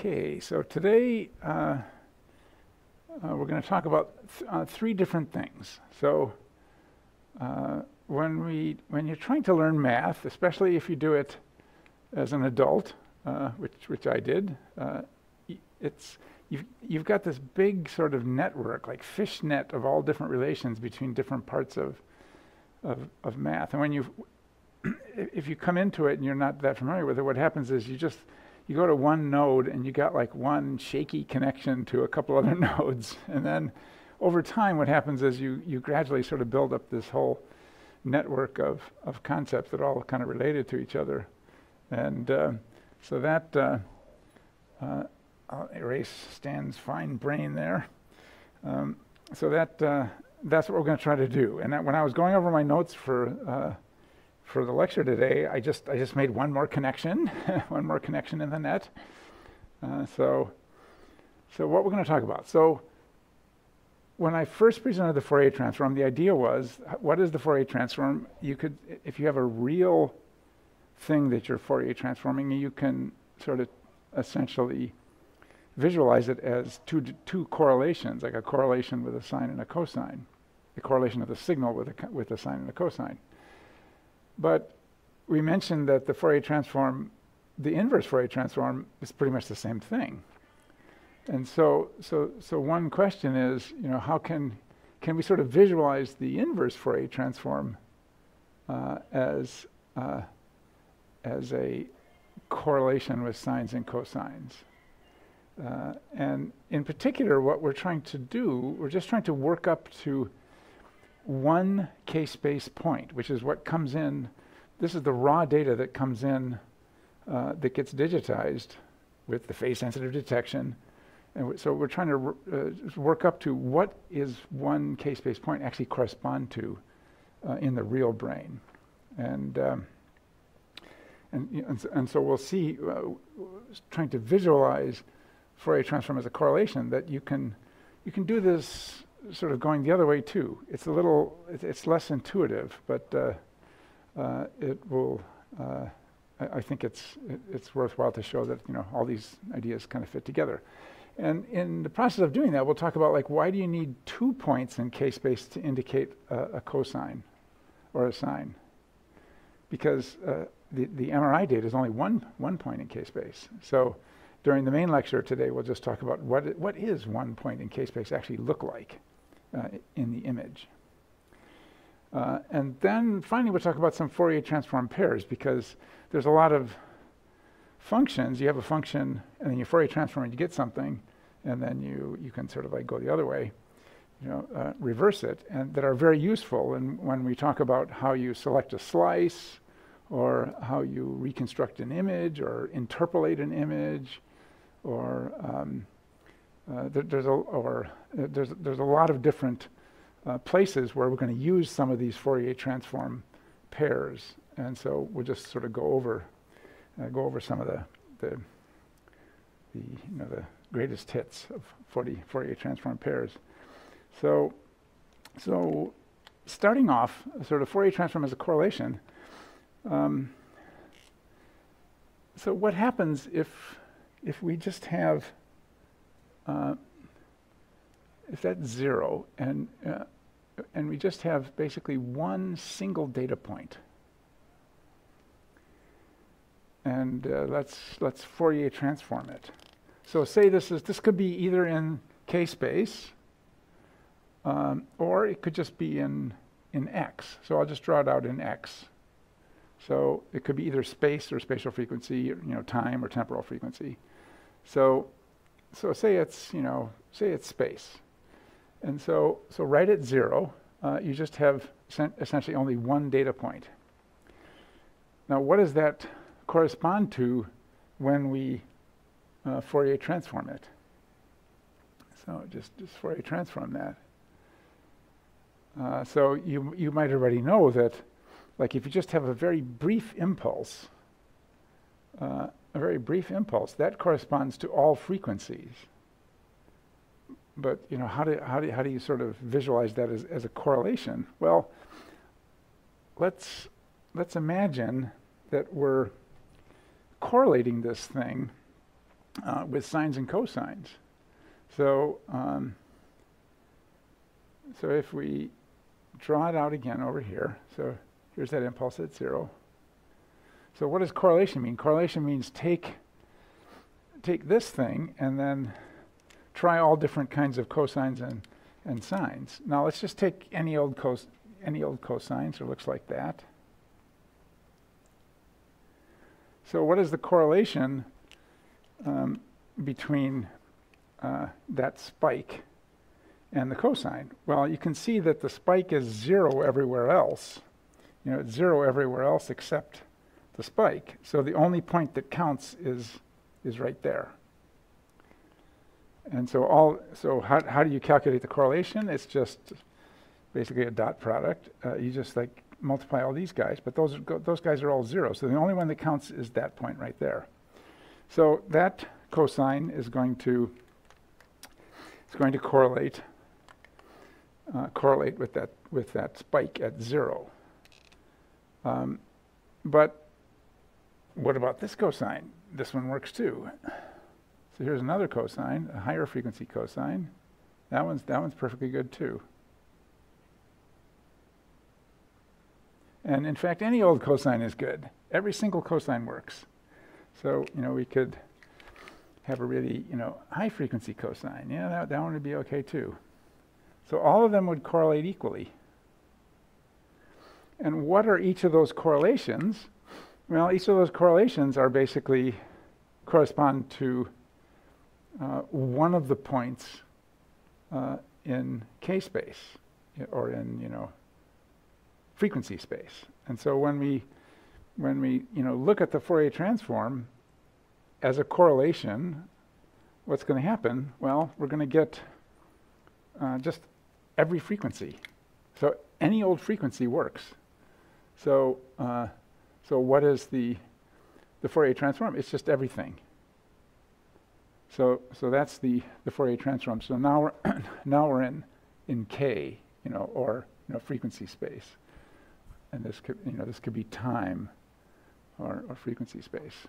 Okay, so today we're going to talk about three different things. So when you're trying to learn math, especially if you do it as an adult, which I did, you've got this big sort of network, like fish net of all different relations between different parts of math. And when if you come into it and you're not that familiar with it, what happens is you go to one node and you got like one shaky connection to a couple other nodes. And then over time, what happens is you gradually sort of build up this whole network of concepts that are all kind of related to each other. And so that, I'll erase Stan's fine brain there. So that's what we're going to try to do. And when I was going over my notes for the lecture today, I just made one more connection, one more connection in the net. So what we're going to talk about. So when I first presented the Fourier transform, the idea was, what is the Fourier transform? You could, if you have a real thing that you're Fourier transforming, you can sort of essentially visualize it as two correlations, like a correlation with a sine and a cosine, the correlation of the signal with a sine and a cosine. But we mentioned that the Fourier transform, the inverse Fourier transform, is pretty much the same thing. And so one question is, how can we sort of visualize the inverse Fourier transform as a correlation with sines and cosines? And in particular, what we're trying to do, we're just trying to work up to one k-space point, which is what comes in. This is the raw data that comes in, that gets digitized with the phase-sensitive detection. And so we're trying to work up to what is one k-space point actually correspond to in the real brain. And so we'll see, trying to visualize Fourier transform as a correlation, that you can do this sort of going the other way too. It's less intuitive, but it will. I think it's worthwhile to show that all these ideas kind of fit together. And in the process of doing that, we'll talk about like, why do you need 2 points in k-space to indicate a cosine or a sine? Because the MRI data is only one point in k-space. So during the main lecture today, we'll just talk about what is 1 point in k-space actually look like in the image. And then finally, we'll talk about some Fourier transform pairs, because there's a lot of functions. You have a function, and then you Fourier transform and you get something, and then you can sort of like go the other way, reverse it, and that are very useful. And when we talk about how you select a slice, or how you reconstruct an image, or interpolate an image, or there's a lot of different places where we're going to use some of these Fourier transform pairs, and so we'll just sort of go over some of the greatest hits of Fourier transform pairs. So starting off, sort of Fourier transform as a correlation. So what happens if we just have if that's 0 and we just have basically one single data point, and let's Fourier transform it. So say this could be either in k-space, or it could just be in x. So I'll just draw it out in x. So it could be either space or spatial frequency, or, time or temporal frequency. So say it's space, and so right at 0, you just have essentially only one data point. Now, what does that correspond to when we Fourier transform it? So just Fourier transform that. So you might already know that, like, if you just have a very brief impulse, that corresponds to all frequencies. But how do you sort of visualize that as a correlation? Well, let's imagine that we're correlating this thing with sines and cosines. So, so if we draw it out again over here, so here's that impulse at 0. So what does correlation mean? Correlation means take this thing and then try all different kinds of cosines and sines. Now let's just take any old cosine, so it looks like that. So what is the correlation between that spike and the cosine? Well, you can see that the spike is 0 everywhere else. You know, it's 0 everywhere else except the spike. So the only point that counts is right there. And so how do you calculate the correlation? It's just basically a dot product. You just like multiply all these guys, but those guys are all 0. So the only one that counts is that point right there. So that cosine is going to correlate with that spike at 0. But what about this cosine? This one works too. So here's another cosine, a higher frequency cosine. That one's perfectly good too. And in fact, any old cosine is good. Every single cosine works. So, you know, we could have a really, you know, high frequency cosine. Yeah, that one would be okay too. So all of them would correlate equally. And what are each of those correlations? Well, each of those correlations are basically correspond to one of the points in k-space, or in, you know, frequency space. And so when we you know, look at the Fourier transform as a correlation, what's going to happen? Well, we're going to get just every frequency. So any old frequency works. So so what is the Fourier transform? It's just everything. So that's the Fourier transform. So now we're in k, you know, or, you know, frequency space. And this could be time or frequency space,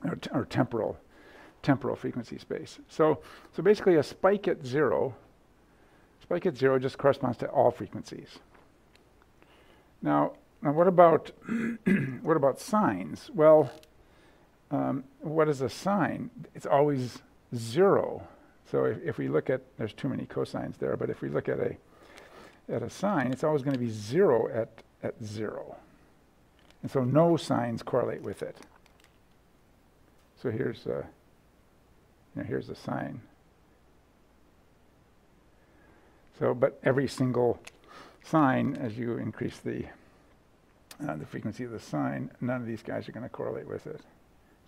or temporal frequency space. So basically a spike at 0 just corresponds to all frequencies. Now what about what about sines? Well, what is a sine? It's always 0. So if we look at, there's too many cosines there, but if we look at a sine, it's always going to be 0 at 0. And so no sines correlate with it. So here's a sine. So, but every single sine, as you increase the frequency of the sine, none of these guys are going to correlate with it.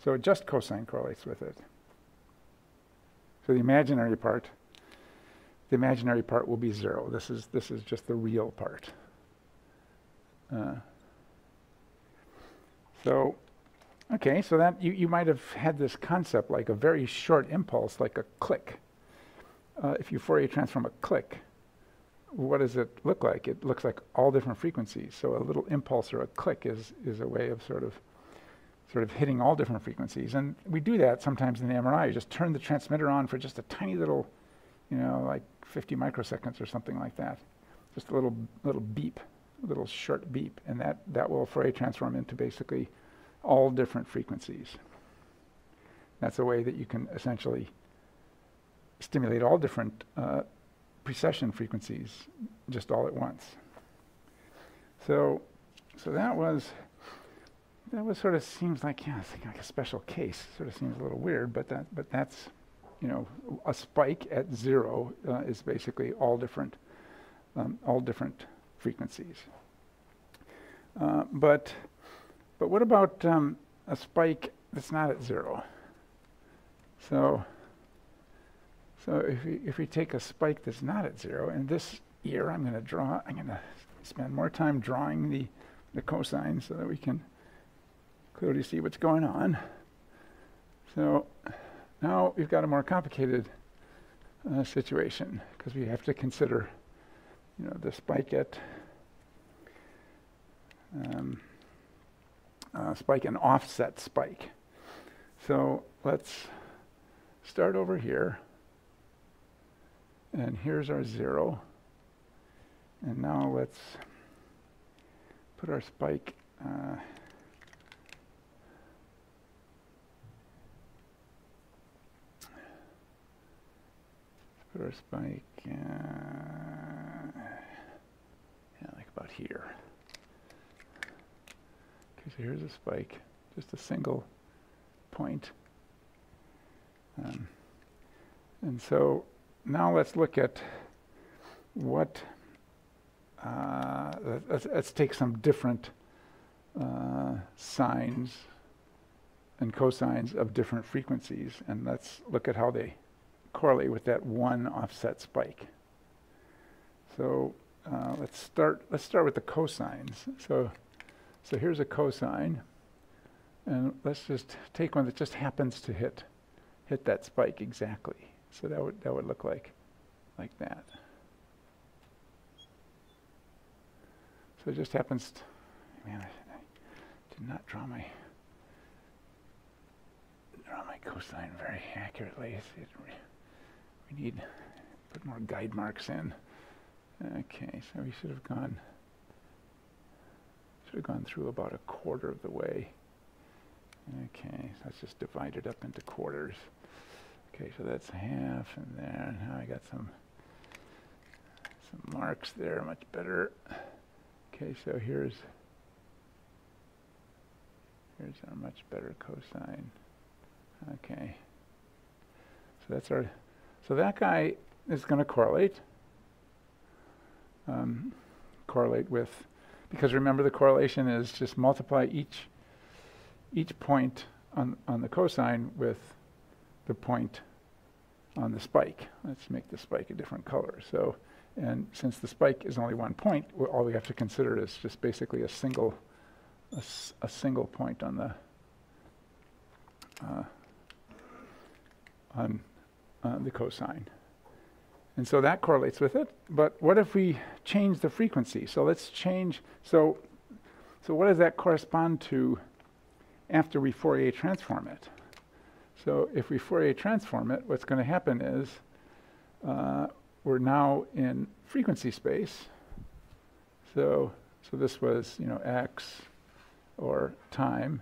So just cosine correlates with it. So the imaginary part will be 0. This is just the real part. So, okay, so that you might have had this concept like a very short impulse, like a click. If you Fourier transform a click, what does it look like? It looks like all different frequencies. So a little impulse or a click is a way of sort of hitting all different frequencies. And we do that sometimes in the MRI. You just turn the transmitter on for just a tiny little, you know, like 50 microseconds or something like that. Just a little beep, a little short beep, and that will Fourier transform into basically all different frequencies. That's a way that you can essentially stimulate all different precession frequencies just all at once. So that was sort of seems like, yeah, it's like a special case. Sort of seems a little weird, but that's, you know, a spike at 0 is basically all different frequencies. But what about a spike that's not at 0? So if we take a spike that's not at 0, and this year I'm going to spend more time drawing the cosine so that we can clearly see what's going on. So now we've got a more complicated situation, because we have to consider, you know, the spike at spike and offset spike. So let's start over here, and here's our 0. And now let's put our spike yeah, like about here. Okay, so here's a spike, just a single point. And so now let's look at what, let's take some different sines and cosines of different frequencies, and let's look at how they correlate with that one offset spike. So let's start with the cosines. So here's a cosine, and let's just take one that just happens to hit that spike exactly. So that would look like that. So it just happens to, man, I did not draw my cosine very accurately. We need to put more guide marks in. Okay, so we should have gone through about 1/4 of the way. Okay, so let's just divide it up into quarters. Okay, so that's half in there. Now I got some marks there, much better. Okay, so here's our much better cosine. Okay, so that's our. So that guy is going to correlate with, because remember the correlation is just multiply each point on the cosine with the point on the spike. Let's make the spike a different color. So, and since the spike is only one point, all we have to consider is just basically a single point on the cosine. And so that correlates with it. But what if we change the frequency? So let's change, so what does that correspond to after we Fourier transform it? So if we Fourier transform it, what's going to happen is we're now in frequency space. So this was, x or time,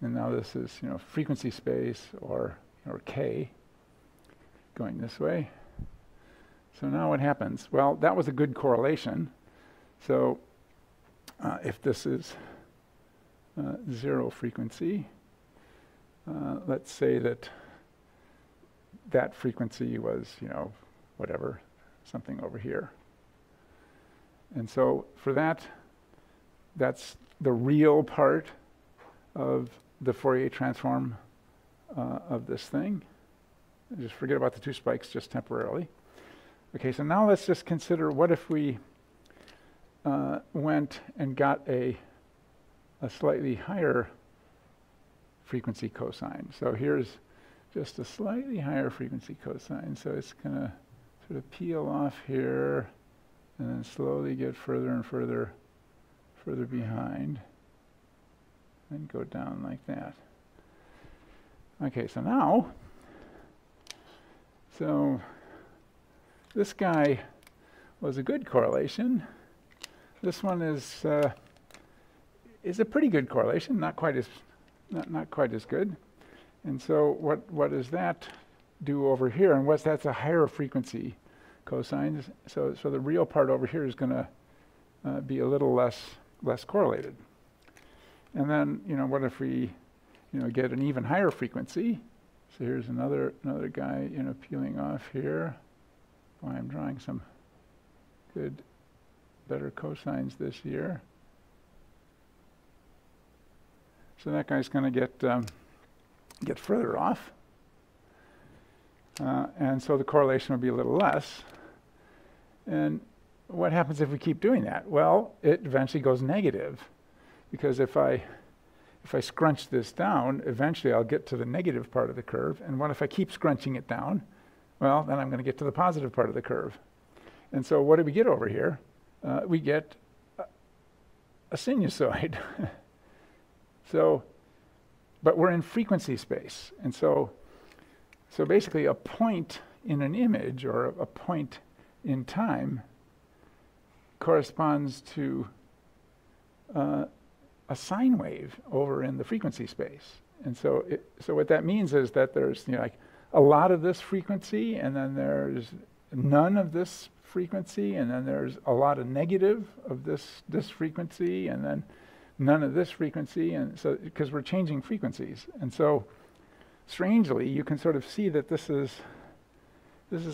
and now this is, frequency space or k going this way. So now what happens? Well, that was a good correlation. So if this is 0 frequency, let's say that frequency was, whatever, something over here. And so for that's the real part of the Fourier transform of this thing. Just forget about the 2 spikes just temporarily. Okay, so now let's just consider what if we went and got a slightly higher frequency cosine. So here's just a slightly higher frequency cosine. So it's going to sort of peel off here and then slowly get further and further behind and go down like that. Okay, so now, this guy was a good correlation. This one is a pretty good correlation, not quite as good. And so what does that do over here? And that's a higher frequency cosine. So the real part over here is going to be a little less correlated. And then what if we get an even higher frequency? So here's another guy peeling off here. Boy, I'm drawing some better cosines this year. So that guy's going to get further off, and so the correlation will be a little less. And what happens if we keep doing that? Well, it eventually goes negative, because if I scrunch this down, eventually I'll get to the negative part of the curve. And what if I keep scrunching it down? Well, then I'm going to get to the positive part of the curve. And so what do we get over here? We get a sinusoid. So, but we're in frequency space. And so So basically a point in an image or a point in time corresponds to a sine wave over in the frequency space. And so what that means is that there's like a lot of this frequency, and then there's none of this frequency, and then there's a lot of negative of this frequency, and then none of this frequency, and so because we're changing frequencies. And so strangely, you can sort of see that this is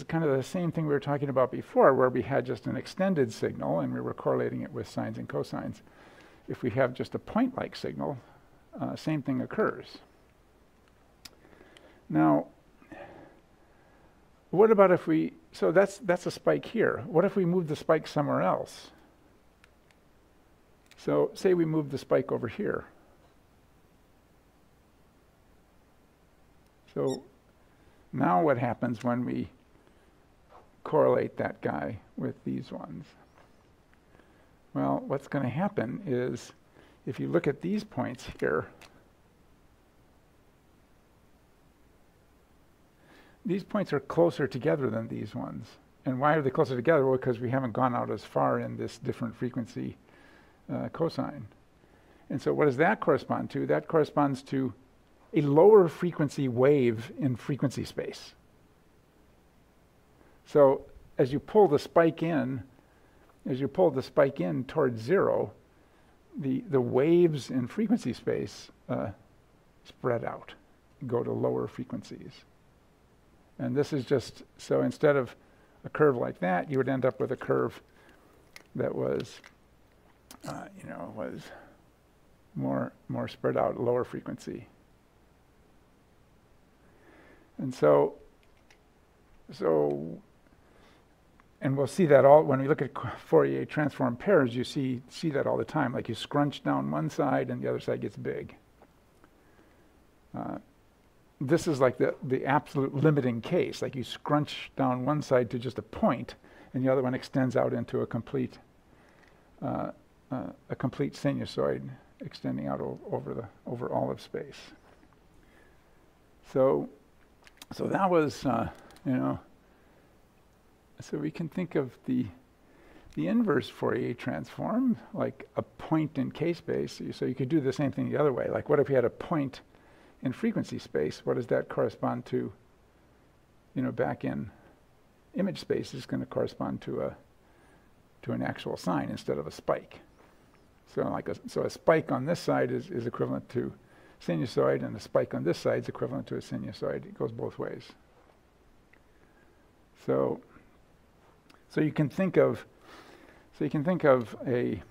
kind of the same thing we were talking about before, where we had just an extended signal and we were correlating it with sines and cosines. If we have just a point-like signal, same thing occurs. Now, what about if we, so that's a spike here. What if we move the spike somewhere else? So say we move the spike over here. So now what happens when we correlate that guy with these ones? Well, what's going to happen is if you look at these points here, these points are closer together than these ones. And why are they closer together? Well, because we haven't gone out as far in this different frequency cosine. And so what does that correspond to? That corresponds to a lower frequency wave in frequency space. So as you pull the spike in towards zero, the waves in frequency space spread out, go to lower frequencies. And this is just, so instead of a curve like that, you would end up with a curve that was, was more spread out, lower frequency. And so, and we'll see that all, when we look at Fourier transform pairs, you see that all the time, like you scrunch down one side and the other side gets big. This is like the absolute limiting case, like you scrunch down one side to just a point and the other one extends out into a complete sinusoid extending out over all of space. So that was, so we can think of the inverse Fourier transform, like a point in k-space. So you could do the same thing the other way. Like what if we had a point in frequency space? What does that correspond to? Back in image space is going to correspond to an actual sine instead of a spike. So a spike on this side is equivalent to sinusoid, and a spike on this side is equivalent to a sinusoid. It goes both ways. So you can think of a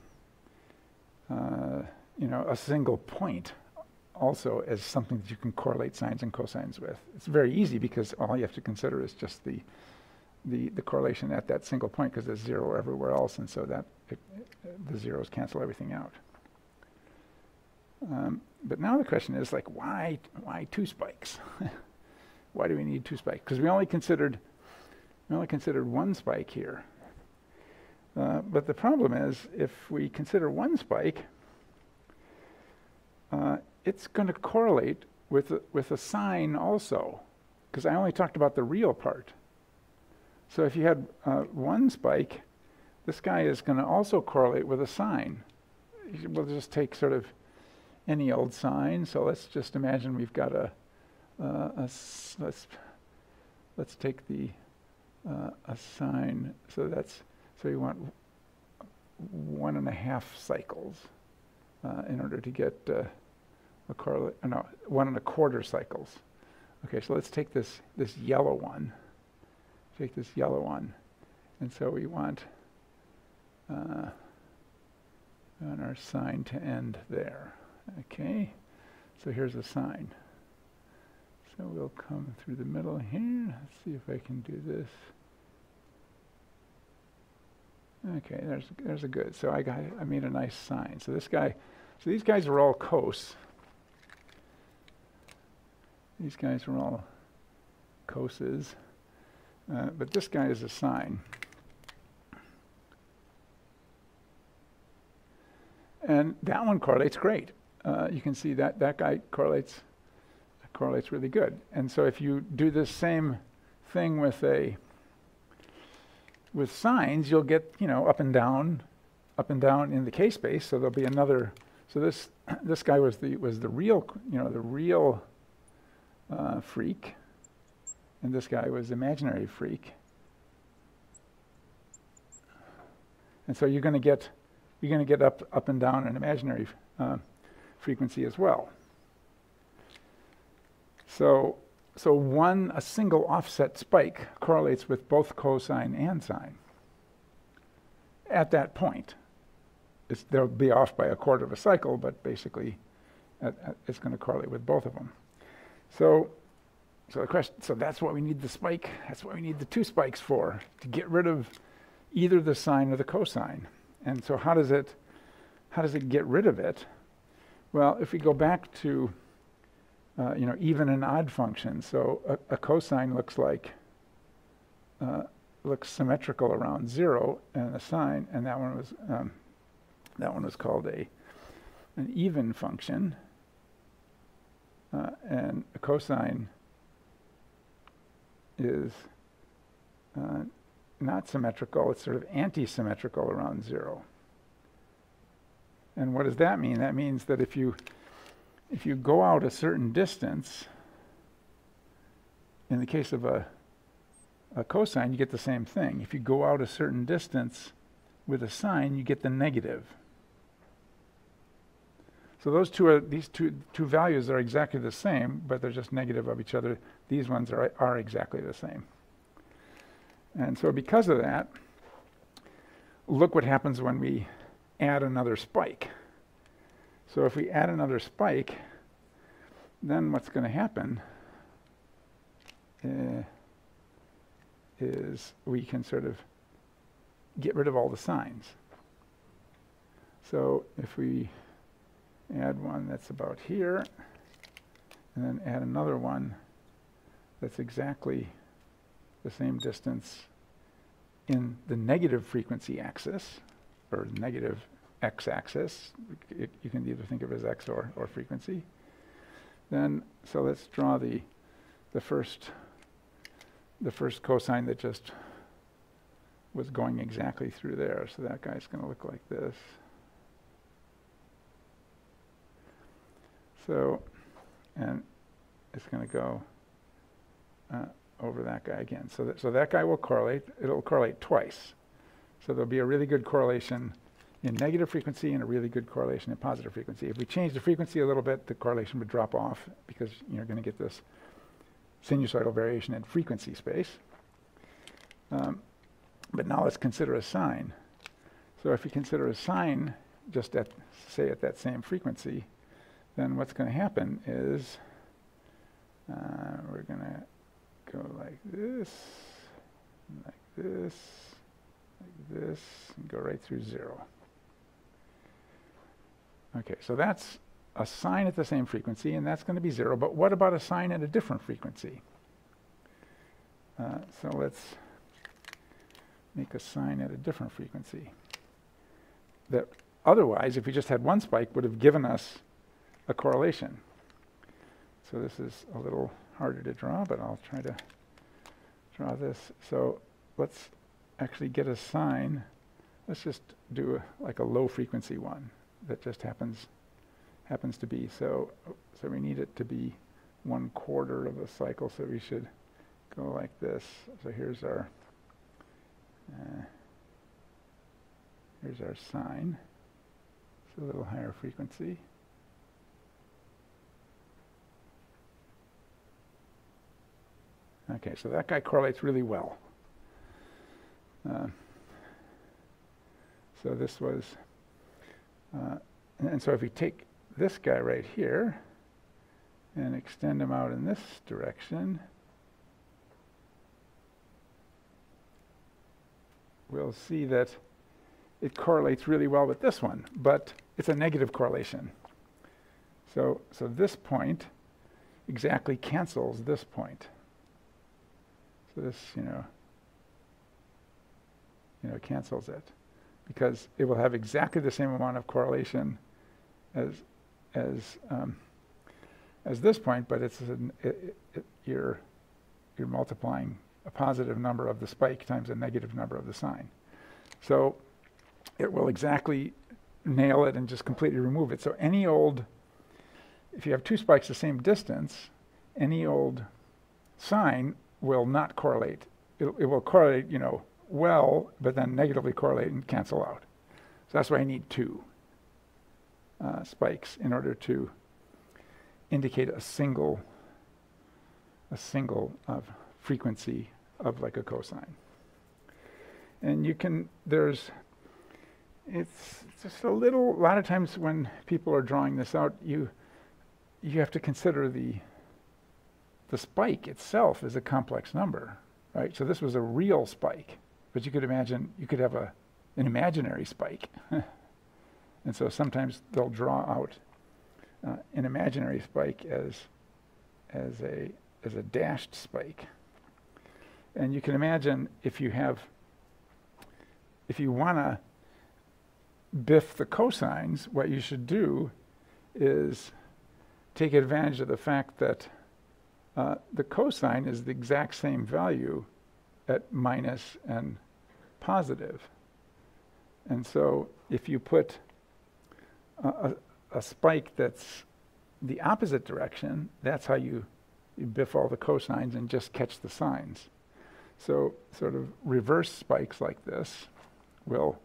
a single point also as something that you can correlate sines and cosines with. It's very easy because all you have to consider is just the correlation at that single point, because there's zero everywhere else, and so that the zeros cancel everything out. But now the question is, like, why two spikes? Why do we need two spikes? Because we only considered one spike here. But the problem is, if we consider one spike, it's going to correlate with a sine also, because I only talked about the real part. So if you had one spike, this guy is going to also correlate with a sine. We'll just take sort of any old sine. So let's just imagine we've got let's take a sine. So you want 1.5 cycles in order to get a correlate. No, 1.25 cycles. Okay, so let's take this yellow one. Take this yellow one, and so we want our sine to end there. Okay, so here's a sine. So we'll come through the middle here. Let's see if I can do this. Okay, there's a good. So I made a nice sine. So these guys are all cos. These guys are all coses. But this guy is a sine. And that one correlates great. You can see that guy correlates correlates really good. And so if you do this same thing with sines, you'll get, you know, up and down in the k-space. So there'll be another. So this guy was the real, you know, the real freak, and this guy was imaginary freak. And so you're going to get up and down an imaginary frequency as well. So a single offset spike correlates with both cosine and sine at that point. They'll be off by a quarter of a cycle, but basically it's going to correlate with both of them. So the question, so that's what we need the spike. That's what we need the two spikes for, to get rid of either the sine or the cosine. And so how does it get rid of it? Well, if we go back to you know, even and odd functions, so a cosine looks symmetrical around 0, and a sine, and that one was called an even function, and a cosine is not symmetrical. It's sort of anti-symmetrical around 0. And what does that mean? That means that if you go out a certain distance, in the case of a cosine, you get the same thing. If you go out a certain distance with a sine, you get the negative. So these two values are exactly the same, but they're just negative of each other. These ones are exactly the same. And so because of that, look what happens when we add another spike. So if we add another spike, then what's going to happen is we can sort of get rid of all the sines. So if we add one that's about here, and then add another one that's exactly the same distance in the negative frequency axis, or negative x-axis. You can either think of it as x or frequency. Then, so let's draw the first cosine that just was going exactly through there. So that guy's going to look like this. So, and it's going to go over that guy again. So that guy will correlate. It'll correlate twice. So there'll be a really good correlation in negative frequency and a really good correlation in positive frequency. If we change the frequency a little bit, the correlation would drop off because you're going to get this sinusoidal variation in frequency space. But now let's consider a sine. So if you consider a sine just at, say, at that same frequency, then what's going to happen is we're going to go like this, like this, like this, and go right through 0. Okay, so that's a sine at the same frequency, and that's going to be 0. But what about a sine at a different frequency? So let's make a sine at a different frequency. That otherwise, if we just had one spike, would have given us a correlation. So this is a little harder to draw, but I'll try to draw this. So let's actually get a sine. Let's just do like a low frequency one that just happens to be. So we need it to be 1/4 of a cycle. So we should go like this. So here's our sine. It's a little higher frequency. Okay, so that guy correlates really well. So this was, and so if we take this guy right here and extend him out in this direction, we'll see that it correlates really well with this one, but it's a negative correlation. So this point exactly cancels this point. So this, cancels it, because it will have exactly the same amount of correlation as as this point, but you're multiplying a positive number of the spike times a negative number of the sine. So it will exactly nail it and just completely remove it. So any old, if you have two spikes the same distance, any old sine will not correlate. It will correlate, well, but then negatively correlate and cancel out. So that's why I need two spikes in order to indicate a single frequency of like a cosine. And it's just a lot of times when people are drawing this out, you have to consider the spike itself is a complex number, right? So this was a real spike, but you could imagine you could have an imaginary spike. And so sometimes they'll draw out an imaginary spike as a dashed spike. And you can imagine if you want to biff the cosines, what you should do is take advantage of the fact that the cosine is the exact same value at minus and positive. And so if you put a spike that's the opposite direction, that's how you biff all the cosines and just catch the sines. So sort of reverse spikes like this will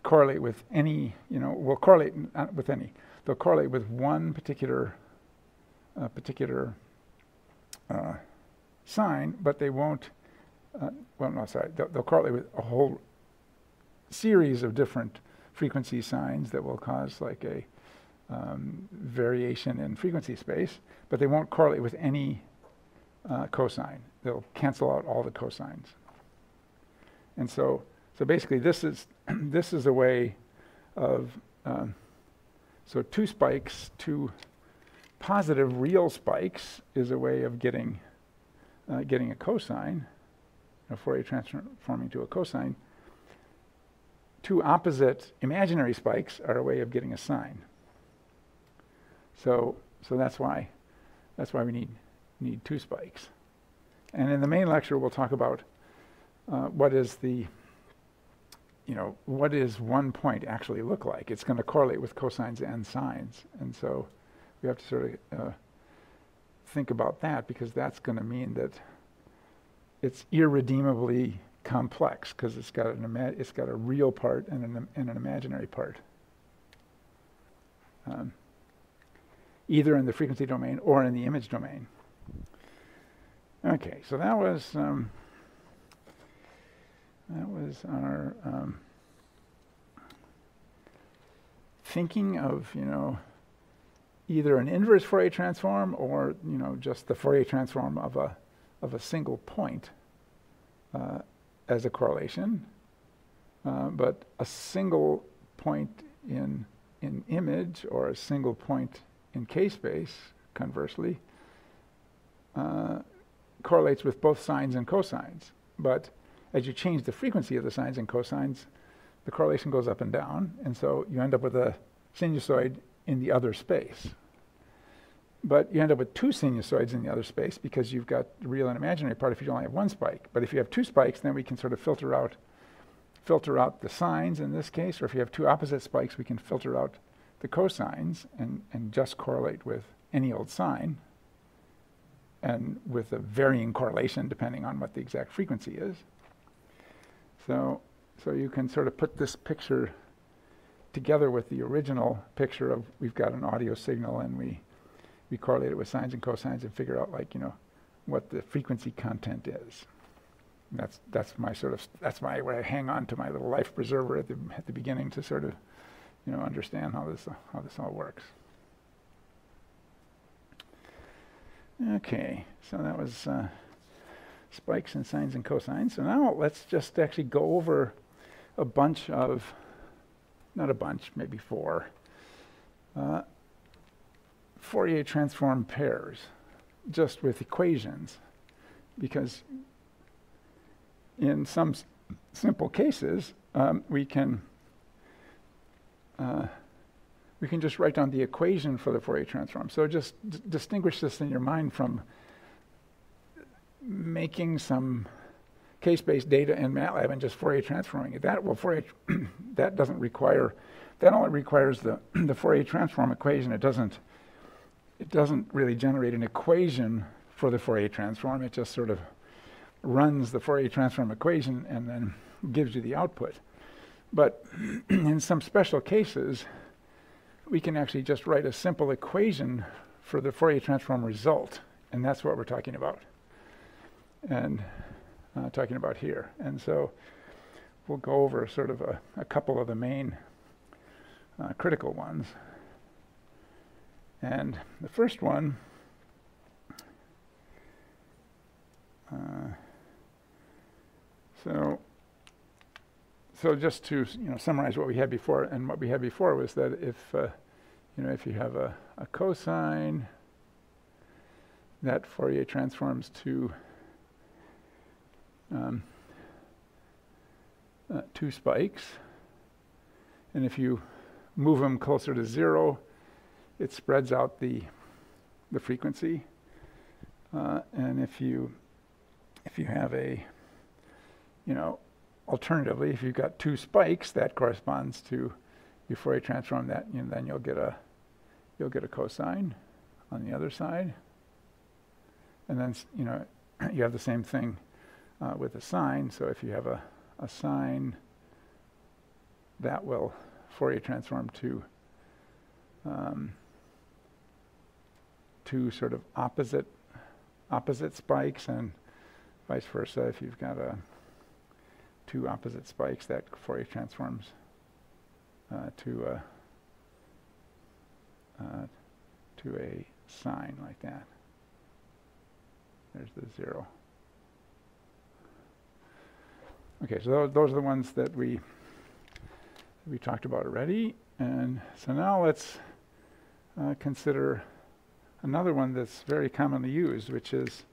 correlate with any, will correlate with any. They'll correlate with one particular sine, but they won't, they'll correlate with a whole series of different frequency sines that will cause like a variation in frequency space, but they won't correlate with any cosine. They'll cancel out all the cosines. And so basically this is a way of, so two spikes, two positive real spikes is a way of getting a cosine, Fourier transforming to a cosine. Two opposite imaginary spikes are a way of getting a sine. So that's why we need two spikes. And in the main lecture, we'll talk about what does one point actually look like. It's going to correlate with cosines and sines, and so we have to sort of think about that, because that's going to mean that it's irredeemably complex, because it's got a real part and an imaginary part, either in the frequency domain or in the image domain. Okay, so that was our thinking of either an inverse Fourier transform or just the Fourier transform of a single point as a correlation, but a single point in image or a single point in k-space, conversely, correlates with both sines and cosines. But as you change the frequency of the sines and cosines, the correlation goes up and down, and so you end up with a sinusoid in the other space. But you end up with two sinusoids in the other space because you've got the real and imaginary part if you only have one spike. But if you have two spikes, then we can sort of filter out the sines in this case, or if you have two opposite spikes, we can filter out the cosines and just correlate with any old sine, and with a varying correlation depending on what the exact frequency is. So you can sort of put this picture together with the original picture of we've got an audio signal and we correlate it with sines and cosines and figure out what the frequency content is. And that's my way I hang on to my little life preserver at the beginning to sort of understand how this all works. Okay, so that was spikes and sines and cosines. So now let's just actually go over a bunch of, not a bunch, maybe four, Fourier transform pairs, just with equations, because in some simple cases we can we can just write down the equation for the Fourier transform. So just distinguish this in your mind from making some case-based data in MATLAB and just Fourier transforming it. That that doesn't require, that only requires the Fourier transform equation. It doesn't really generate an equation for the Fourier transform. It just sort of runs the Fourier transform equation and then gives you the output. But in some special cases, we can actually just write a simple equation for the Fourier transform result, and that's what we're talking about. And talking about here. And so we'll go over sort of a couple of the main critical ones. And the first one, so just to summarize what we had before, and what we had before was that if if you have a cosine that Fourier transforms to two spikes, and if you move them closer to 0, it spreads out the frequency. And if you have a, alternatively, if you've got two spikes, that corresponds to your Fourier transform. That then you'll get a cosine on the other side, and then you have the same thing with a sine. So if you have a sine, that will Fourier transform to two sort of opposite spikes, and vice versa. If you've got two opposite spikes, that Fourier transforms to a sine like that. There's the 0. Okay, so those are the ones that we talked about already. And so now let's consider another one that's very commonly used, which is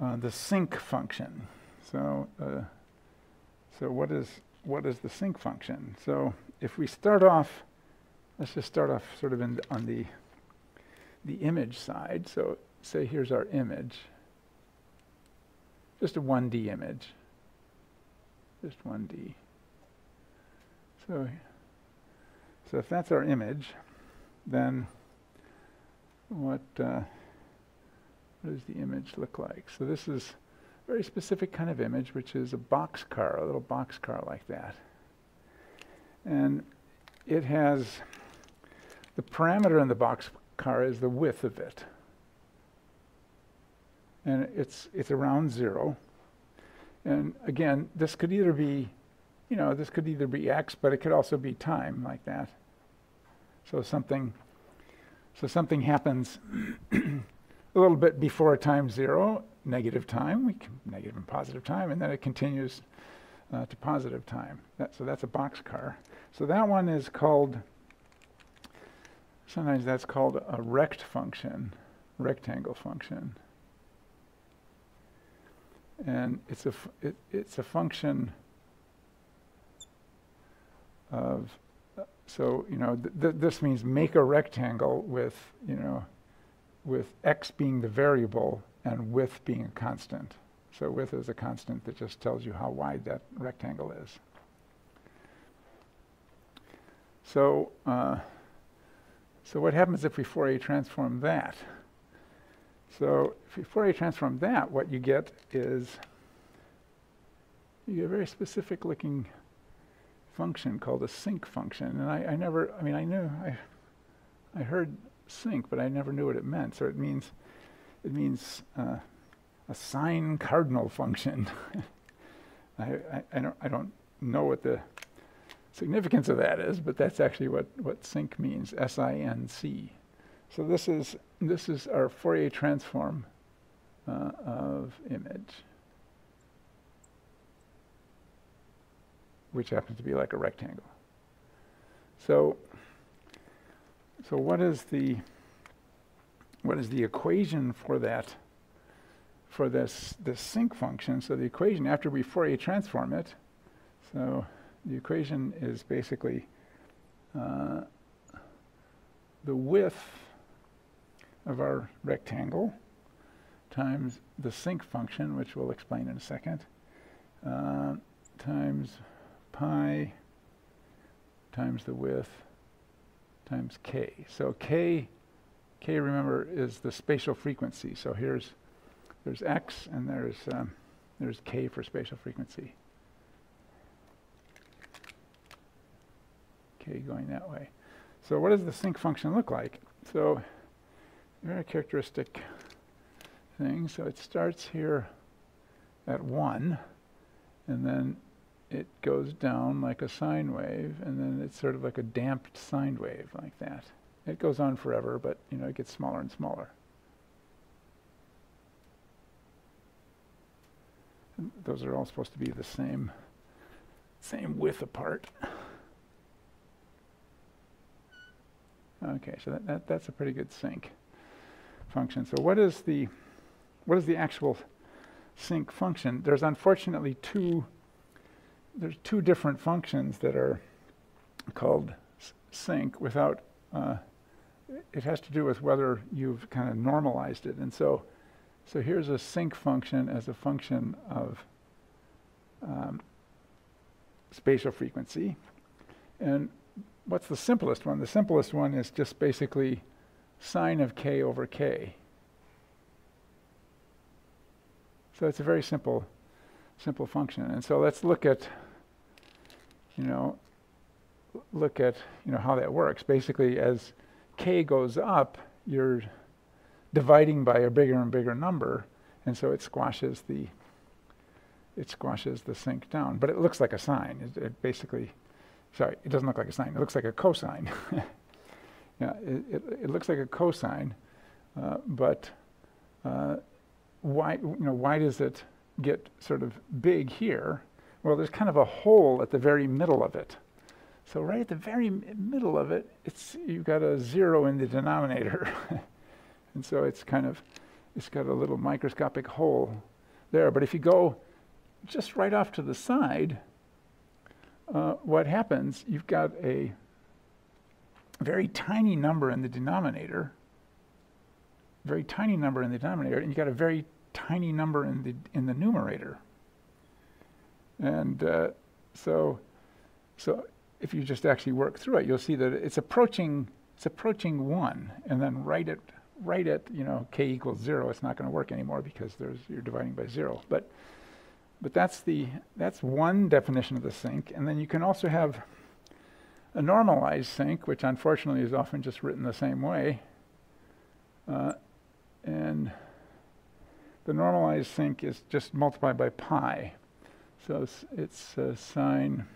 the sinc function. So what is the sinc function? So if we start off, let's just start off sort of on the image side. So say here's our image. Just a 1D image, just 1D. So if that's our image, then what does the image look like? So this is a very specific kind of image, which is a boxcar, a little boxcar like that. And it has, the parameter in the boxcar is the width of it. And it's around 0. And again, this could either be, this could either be x, but it could also be time like that. So something happens a little bit before time 0, negative time, negative and positive time, and then it continues to positive time. So that's a boxcar. So that one is called, sometimes that's called a rect function, rectangle function. And it's a function of, this means make a rectangle with x being the variable and width being a constant. So width is a constant that just tells you how wide that rectangle is. So what happens if we Fourier transform that? So if you Fourier transform that, what you get is you get a very specific looking function called a sinc function. And I heard sinc, but I never knew what it meant. So it means a sine cardinal function. I don't know what the significance of that is, but that's actually what sinc means, S-I-N-C. So this is our Fourier transform of image, which happens to be like a rectangle. So what is the equation for that, for this sinc function? So the equation after we Fourier transform it, so the equation is basically the width of our rectangle times the sync function, which we'll explain in a second, times pi times the width times k. So k, remember, is the spatial frequency. So there's x, and there's k for spatial frequency. K going that way. So what does the sync function look like? So very characteristic thing. So it starts here at 1, and then it goes down like a sine wave, and then it's sort of like a damped sine wave like that. It goes on forever, but it gets smaller and smaller. And those are all supposed to be the same width apart. Okay, so that's a pretty good sync function. So what is the actual sync function? There's unfortunately two different functions that are called sync without, it has to do with whether you've kind of normalized it. And so here's a sync function as a function of spatial frequency. And what's the simplest one? The simplest one is just basically sine of k over k. So it's a very simple function. And so let's look at how that works. Basically, as k goes up, you're dividing by a bigger and bigger number, and so it squashes the sync down. But it looks like a sine. It basically, sorry, it doesn't look like a sine. It looks like a cosine. Yeah, it looks like a cosine, but why does it get sort of big here? Well, there's kind of a hole at the very middle of it. So right at the very middle of it, you've got a 0 in the denominator. And so it's got a little microscopic hole there. But if you go just right off to the side, what happens, you've got a very tiny number in the denominator, and you've got a very tiny number in the numerator. And so if you just actually work through it, you'll see that it's approaching 1, and then right at k equals 0, it's not going to work anymore because you're dividing by 0. But that's one definition of the sync. And then you can also have a normalized sync, which unfortunately is often just written the same way. And the normalized sync is just multiplied by pi. So it's sine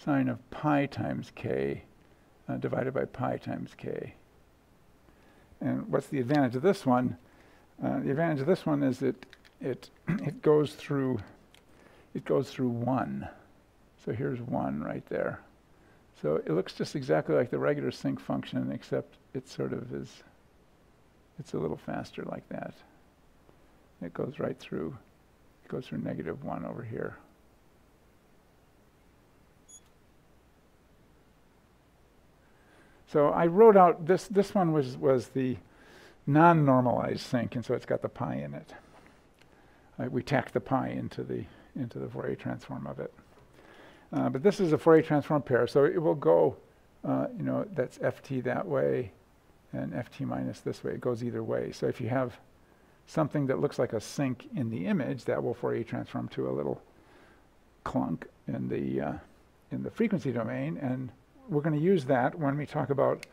of pi times k divided by pi times k. And what's the advantage of this one? The advantage of this one is that it goes through 1. So here's 1 right there. So it looks just exactly like the regular sync function, except it sort of is. It's a little faster like that. It goes right through. It goes through -1 over here. So I wrote out this one was the non-normalized sync, and so it's got the pi in it. We tacked the pi into the Fourier transform of it. But this is a Fourier transform pair, so it will go, that's ft that way, and ft minus this way. It goes either way. So if you have something that looks like a sync in the image, that will Fourier transform to a little clunk in the frequency domain, and we're going to use that when we talk about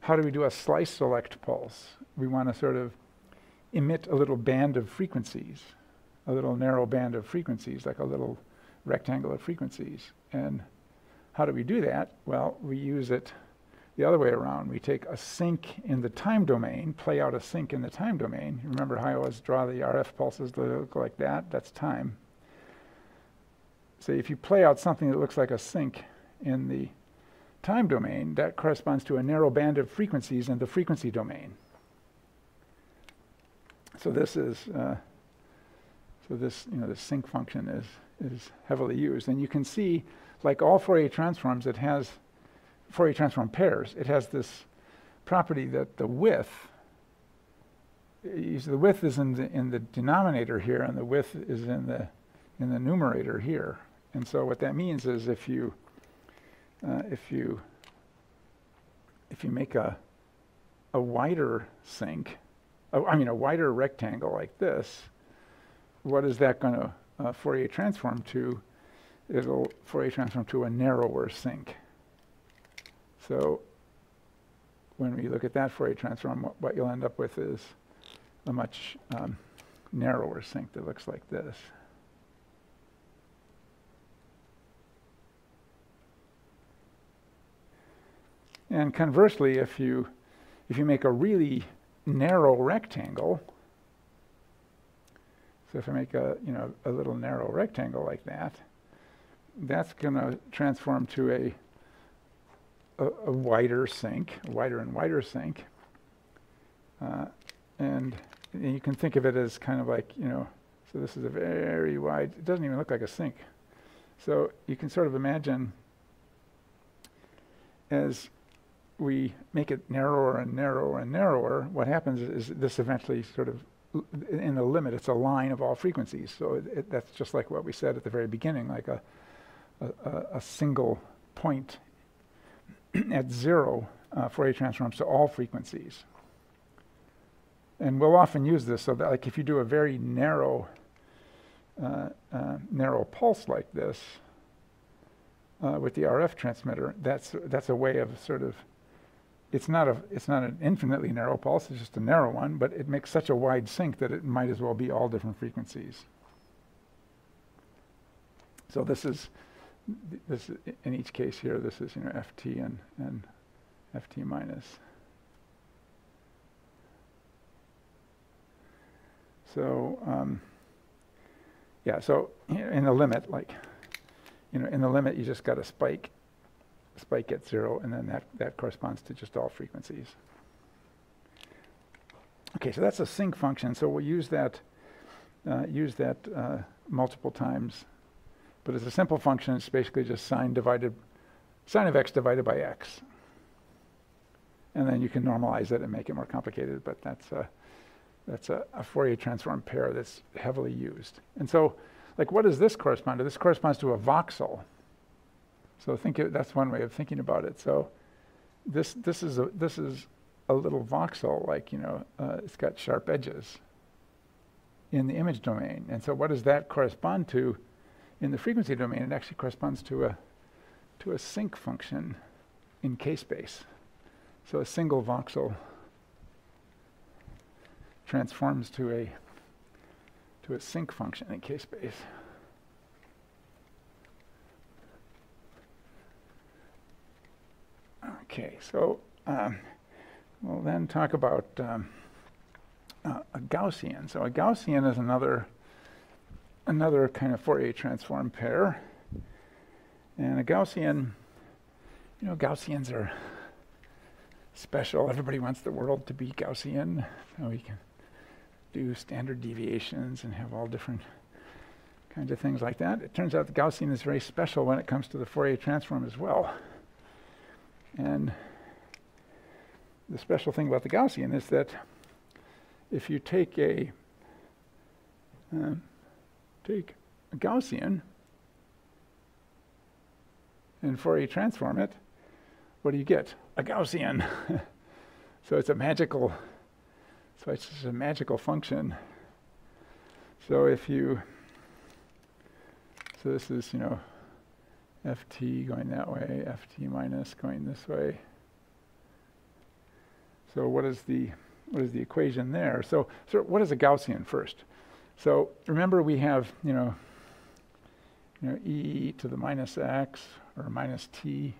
how do we do a slice select pulse. We want to sort of emit a little band of frequencies, a little narrow band of frequencies, like a little rectangle of frequencies. And how do we do that? Well, we use it the other way around. We take a sync in the time domain, play out a sync in the time domain. Remember how I always draw the RF pulses that look like that? That's time. So if you play out something that looks like a sync in the time domain, that corresponds to a narrow band of frequencies in the frequency domain. So this is So this, the sinc function is heavily used. And you can see, like all Fourier transforms, it has Fourier transform pairs. It has this property that the width is in the denominator here, and the width is in the numerator here. And so what that means is if you make a wider sinc, a wider rectangle like this, what is that going to Fourier transform to? It'll Fourier transform to a narrower sinc. So when we look at that Fourier transform, what you'll end up with is a much narrower sinc that looks like this. And conversely, if you make a really narrow rectangle, so if I make a little narrow rectangle like that, that's going to transform to a wider sinc, a wider and wider sinc, and you can think of it as kind of like, so this is a very wide, it doesn't even look like a sinc. So you can sort of imagine as we make it narrower and narrower and narrower, what happens is this eventually sort of, in the limit, it's a line of all frequencies. So that's just like what we said at the very beginning, like a single point at zero Fourier transforms to all frequencies. And we'll often use this so that, like, if you do a very narrow pulse like this with the RF transmitter, that's a way of sort of, it's not an infinitely narrow pulse, it's just a narrow one, but it makes such a wide sinc that it might as well be all different frequencies. So this is in each case here, this is FT and FT minus. So yeah, so in the limit, like, in the limit, you just got a spike at zero, and then that corresponds to just all frequencies. Okay, so that's a sinc function. So we'll use that multiple times, but it's a simple function. It's basically just sine of x divided by x, and then you can normalize it and make it more complicated. But that's a Fourier transform pair that's heavily used. And so, like, what does this correspond to? This corresponds to a voxel. So that's one way of thinking about it. So this is a little voxel, like, it's got sharp edges in the image domain. And so what does that correspond to in the frequency domain? It actually corresponds to a sinc function in K-space. So a single voxel transforms to a sinc function in K-space. Okay, so we'll then talk about a Gaussian. So a Gaussian is another kind of Fourier transform pair. And a Gaussian, Gaussians are special. Everybody wants the world to be Gaussian. So we can do standard deviations and have all different kinds of things like that. It turns out the Gaussian is very special when it comes to the Fourier transform as well. And the special thing about the Gaussian is that if you take a Gaussian and Fourier transform it, what do you get? A Gaussian. So it's a magical function. So so this is, FT going that way, FT minus going this way. So what is the equation there? So what is a Gaussian first? So remember we have, e to the minus x or minus t.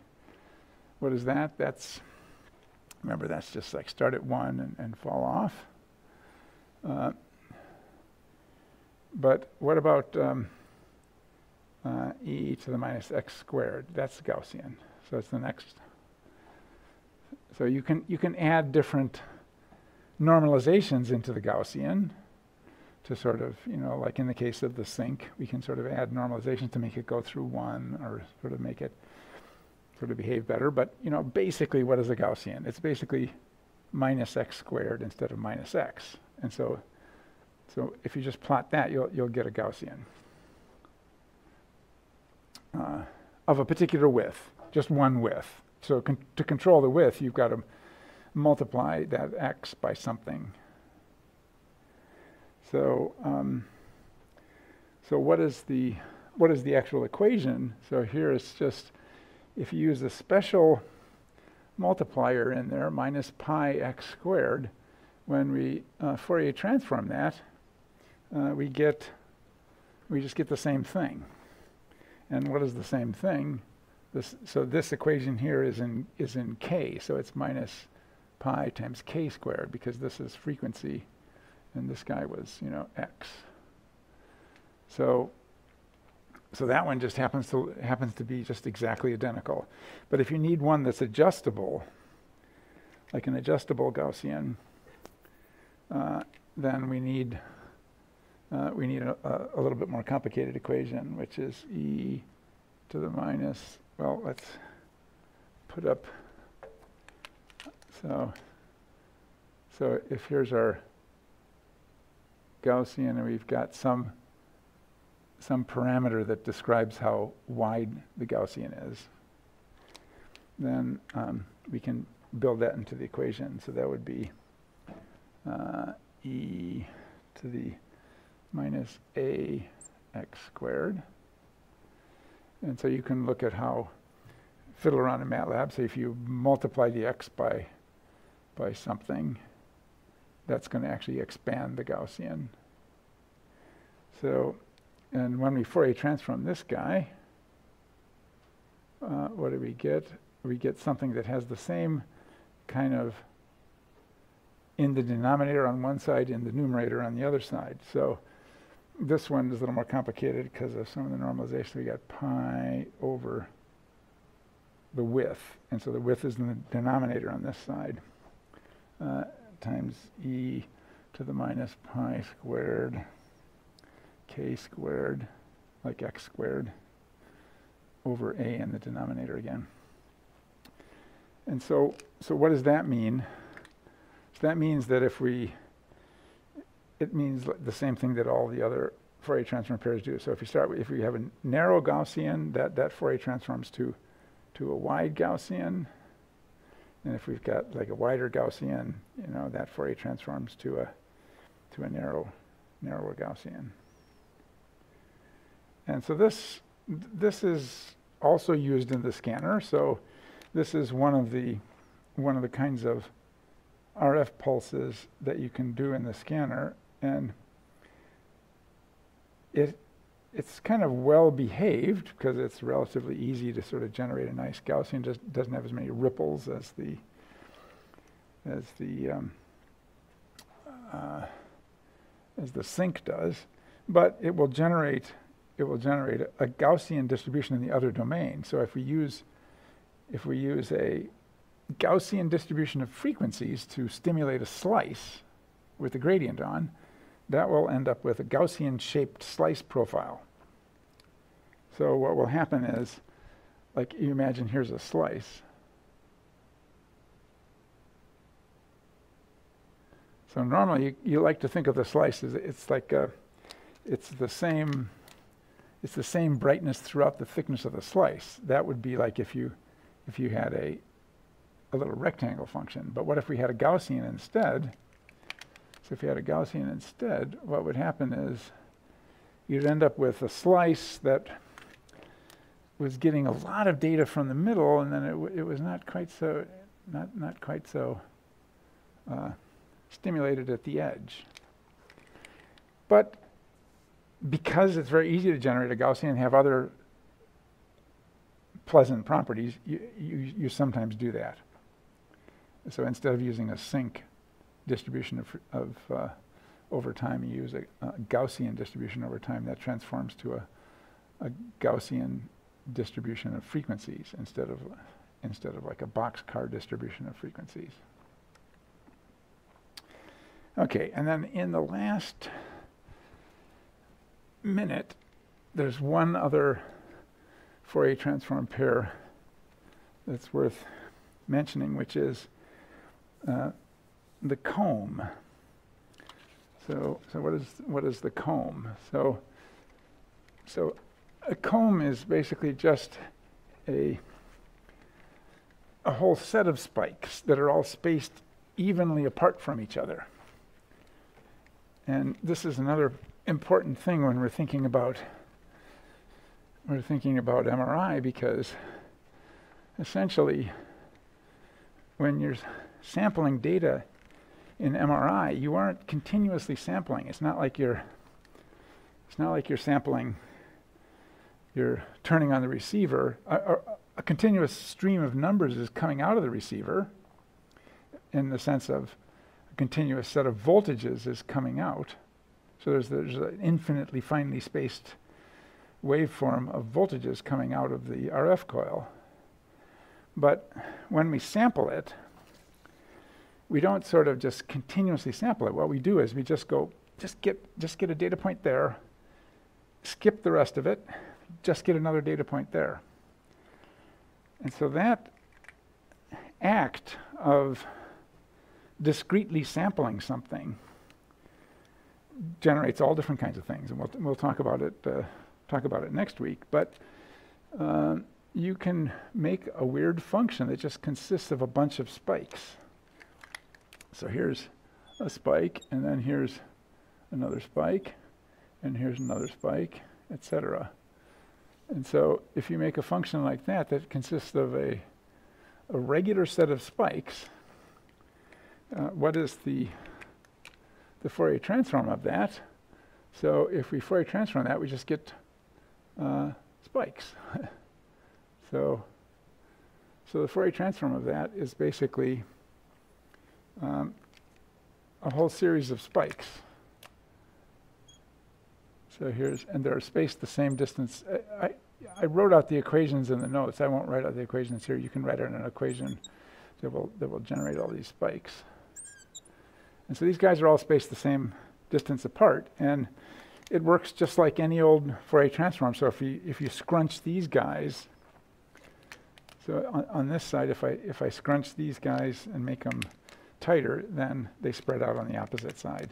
What is that? Remember, that's just like start at 1 and fall off. But what about e to the minus x squared? That's Gaussian. So it's the next. So you can add different normalizations into the Gaussian sort of, you know, like in the case of the sink, we can sort of add normalizations to make it go through 1 or sort of make it sort of behave better. But, you know, basically what is a Gaussian? It's basically minus x squared instead of minus x. And so if you just plot that, you'll get a Gaussian of a particular width, just one width. So to control the width, you've got to multiply that x by something. So so what is the actual equation? So here it's just, if you use a special multiplier in there, minus pi x squared, when we Fourier transform that, we just get the same thing. And what is the same thing? So this equation here is in k, so it's minus pi times k squared, because this is frequency, and this guy was, you know, x. So that one just happens to be just exactly identical. But if you need one that's adjustable, like an adjustable Gaussian, then we need a little bit more complicated equation, which is e to the minus, well, let's put up, so if here's our Gaussian and we've got some parameter that describes how wide the Gaussian is, then we can build that into the equation. So that would be e to the minus a x squared. And so you can look at how, fiddle around in MATLAB, so if you multiply the x by something, that's going to actually expand the Gaussian. So, and when we Fourier transform this guy, what do we get? We get something that has the same kind of in the denominator on one side, in the numerator on the other side. So this one is a little more complicated because of some of the normalization. We got pi over the width, and so the width is in the denominator on this side, times e to the minus pi squared k squared, like x squared, over a in the denominator again. And so what does that mean? So that means that it means the same thing that all the other Fourier transform pairs do. So if we have a narrow Gaussian, that Fourier transforms to a wide Gaussian. And if we've got like a wider Gaussian, you know, that Fourier transforms to a narrower Gaussian. And so this is also used in the scanner. So this is one of the kinds of RF pulses that you can do in the scanner, and it's kind of well behaved because it's relatively easy to sort of generate a nice Gaussian. Just doesn't have as many ripples as the sink does, but it will generate a Gaussian distribution in the other domain. So if we use a Gaussian distribution of frequencies to stimulate a slice with the gradient on, that will end up with a Gaussian-shaped slice profile. So what will happen is, like you imagine here's a slice. So normally you like to think of the slice as it's the same brightness throughout the thickness of the slice. That would be like if you had a little rectangle function. But what if we had a Gaussian instead? So if you had a Gaussian instead, what would happen is you'd end up with a slice that was getting a lot of data from the middle, and then it was not quite so stimulated at the edge. But because it's very easy to generate a Gaussian and have other pleasant properties, you sometimes do that. So instead of using a sink distribution of over time, you use a Gaussian distribution over time that transforms to a Gaussian distribution of frequencies instead of like a boxcar distribution of frequencies. Okay, and then in the last minute, there's one other Fourier transform pair that's worth mentioning, which is the comb. So what is the comb? So a comb is basically just a whole set of spikes that are all spaced evenly apart from each other. And this is another important thing when we're thinking about MRI, because essentially when you're sampling data in MRI, you aren't continuously sampling. It's not like you're sampling, you're turning on the receiver. A continuous stream of numbers is coming out of the receiver in the sense of a continuous set of voltages is coming out. So there's an infinitely finely spaced waveform of voltages coming out of the RF coil. But when we sample it, we don't sort of just continuously sample it. What we do is we just get a data point there, skip the rest of it, just get another data point there. And so that act of discretely sampling something generates all different kinds of things, and we'll talk about it next week. But you can make a weird function that just consists of a bunch of spikes. So here's a spike, and then here's another spike, and here's another spike, etc. And so if you make a function like that that consists of a regular set of spikes, what is the Fourier transform of that? So if we Fourier transform that, we just get spikes. So the Fourier transform of that is basically a whole series of spikes. So and they're spaced the same distance. I wrote out the equations in the notes. I won't write out the equations here. You can write out an equation that will generate all these spikes. And so these guys are all spaced the same distance apart, and it works just like any old Fourier transform. So if you scrunch these guys, so on this side, if I scrunch these guys and make them tighter, then they spread out on the opposite side.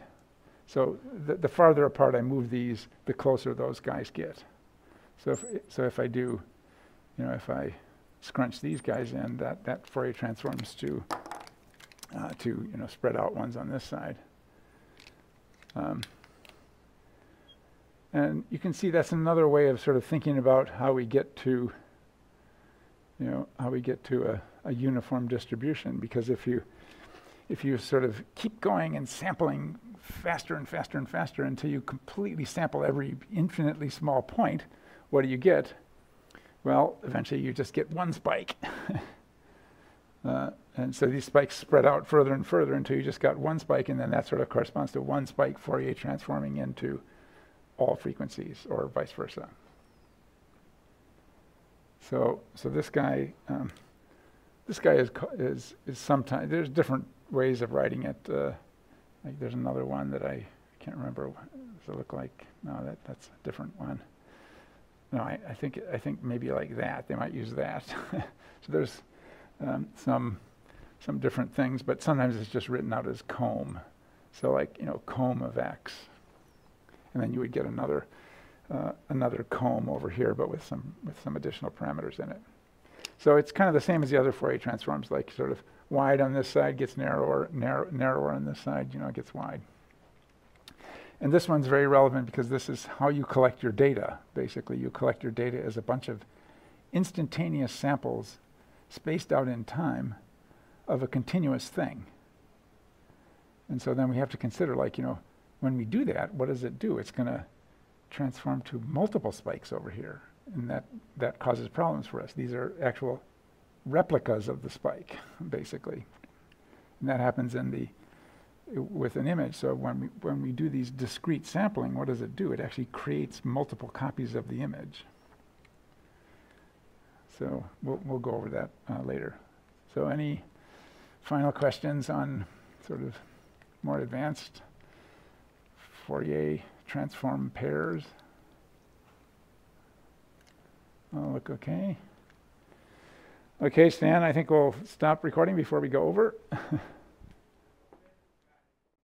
So the farther apart I move these, the closer those guys get. So if I do, if I scrunch these guys in, that Fourier transforms to spread out ones on this side. And you can see that's another way of sort of thinking about how we get to, a uniform distribution. Because if you sort of keep going and sampling faster and faster and faster until you completely sample every infinitely small point, what do you get? Well, eventually you just get one spike. And so these spikes spread out further and further until you just got one spike, and then that sort of corresponds to one spike Fourier transforming into all frequencies, or vice versa. So this guy is sometimes, there's different ways of writing it. Like there's another one that I can't remember. Does it look like? No, that's a different one. No, I think maybe like that. They might use that. So there's some different things, but sometimes it's just written out as comb. So like comb of X, and then you would get another comb over here, but with some additional parameters in it. So it's kind of the same as the other Fourier transforms, like sort of wide on this side gets narrower, narrower on this side, it gets wide. And this one's very relevant because this is how you collect your data. Basically, you collect your data as a bunch of instantaneous samples spaced out in time of a continuous thing. And so then we have to consider, like, when we do that, what does it do? It's going to transform to multiple spikes over here, and that causes problems for us. These are actual replicas of the spike, basically. And that happens with an image. So when we do these discrete sampling, what does it do? It actually creates multiple copies of the image. So we'll go over that later. So any final questions on sort of more advanced Fourier transform pairs? I'll look okay. Okay, Stan, I think we'll stop recording before we go over.